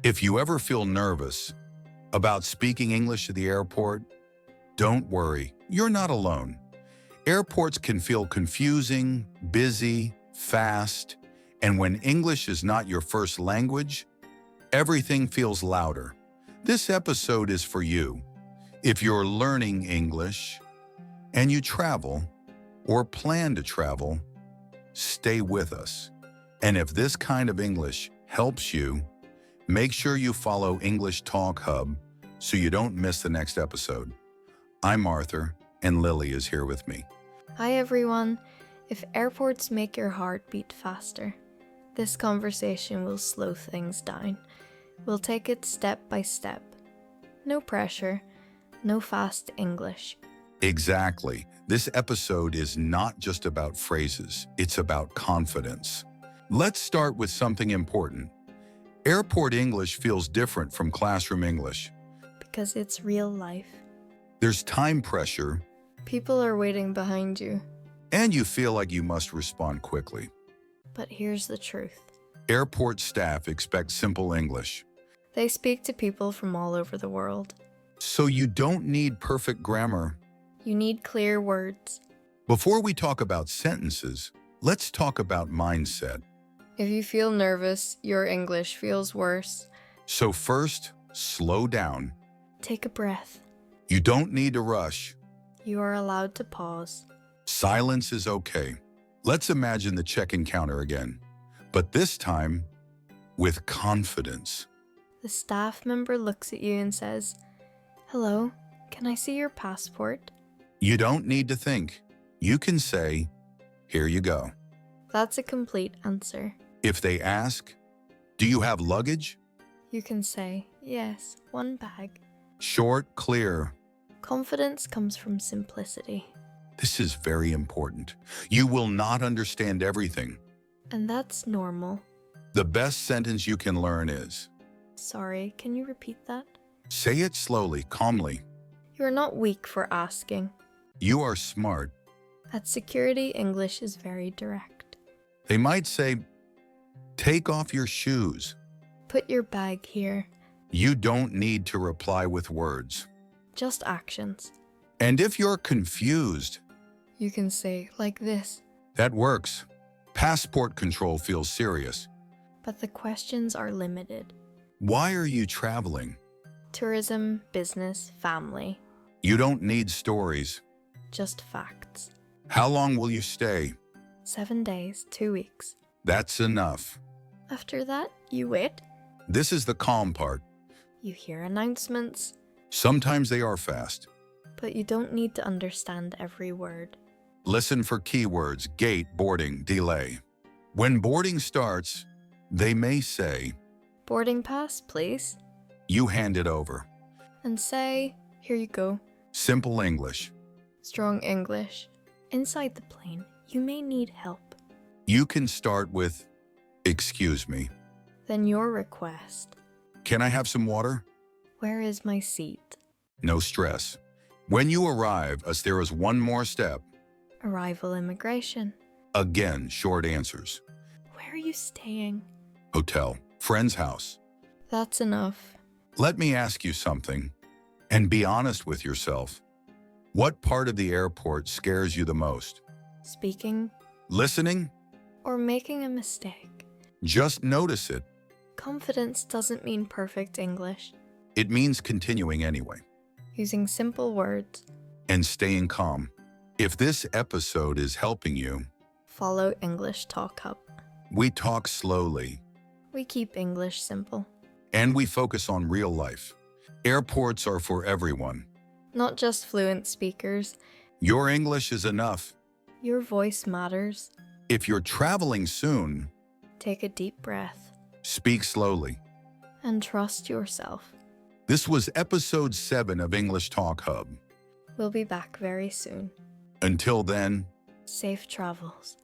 If you ever feel nervous about speaking English at the airport, don't worry, you're not alone. Airports can feel confusing, busy, fast, and when English is not your first language, everything feels louder. This episode is for you. If you're learning English and you travel or plan to travel, stay with us. And if this kind of English helps you, make sure you follow English Talk Hub so you don't miss the next episode. I'm Arthur, and Lily is here with me. Hi everyone. If airports make your heart beat faster, this conversation will slow things down. We'll take it step by step. No pressure, no fast English. Exactly. This episode is not just about phrases, it's about confidence. Let's start with something important. Airport English feels different from classroom English. Because it's real life. There's time pressure, People are waiting behind you. and you feel like you must respond quickly. But here's the truth. Airport staff expect simple English, They speak to people from all over the world. so you don't need perfect grammar. You need clear words. Before we talk about sentences, let's talk about mindset. If you feel nervous, your English feels worse. So first, slow down. Take a breath. You don't need to rush. You are allowed to pause. Silence is okay. Let's imagine the check-in counter again, but this time with confidence. The staff member looks at you and says, "Hello, can I see your passport?" You don't need to think. You can say, "Here you go." That's a complete answer. If they ask, "Do you have luggage?" You can say, "Yes, one bag." Short, clear. Confidence comes from simplicity. This is very important. You will not understand everything. And that's normal. The best sentence you can learn is, Sorry, can you repeat that? say it slowly, calmly. You're not weak for asking. You are smart. At security, English is very direct. They might say, take off your shoes. Put your bag here. You don't need to reply with words. Just actions. And if you're confused, You can say like this. that works. Passport control feels serious. But the questions are limited. Why are you traveling? Tourism, business, family. You don't need stories. Just facts. How long will you stay? 7 days, 2 weeks. That's enough. After that, you wait. This is the calm part. You hear announcements. Sometimes they are fast. But you don't need to understand every word. Listen for keywords, gate, boarding, delay. When boarding starts, they may say, Boarding pass, please. you hand it over. And say, here you go. Simple English. Strong English. Inside the plane, you may need help. You can start with, excuse me. Then your request. Can I have some water? Where is my seat? No stress. When you arrive, as there is one more step, Arrival immigration. again, short answers. Where are you staying? Hotel, friend's house. That's enough. Let me ask you something, and be honest with yourself. What part of the airport scares you the most? Speaking Listening? or making a mistake. Just notice it. Confidence doesn't mean perfect English. It means continuing anyway, Using simple words. and staying calm. If this episode is helping you, Follow English Talk Hub. we talk slowly, We keep English simple. and we focus on real life. Airports are for everyone. Not just fluent speakers. Your English is enough. Your voice matters. If you're traveling soon, Take a deep breath speak slowly. and trust yourself. This was episode 7 of English Talk Hub. We'll be back very soon. Until then, Safe travels.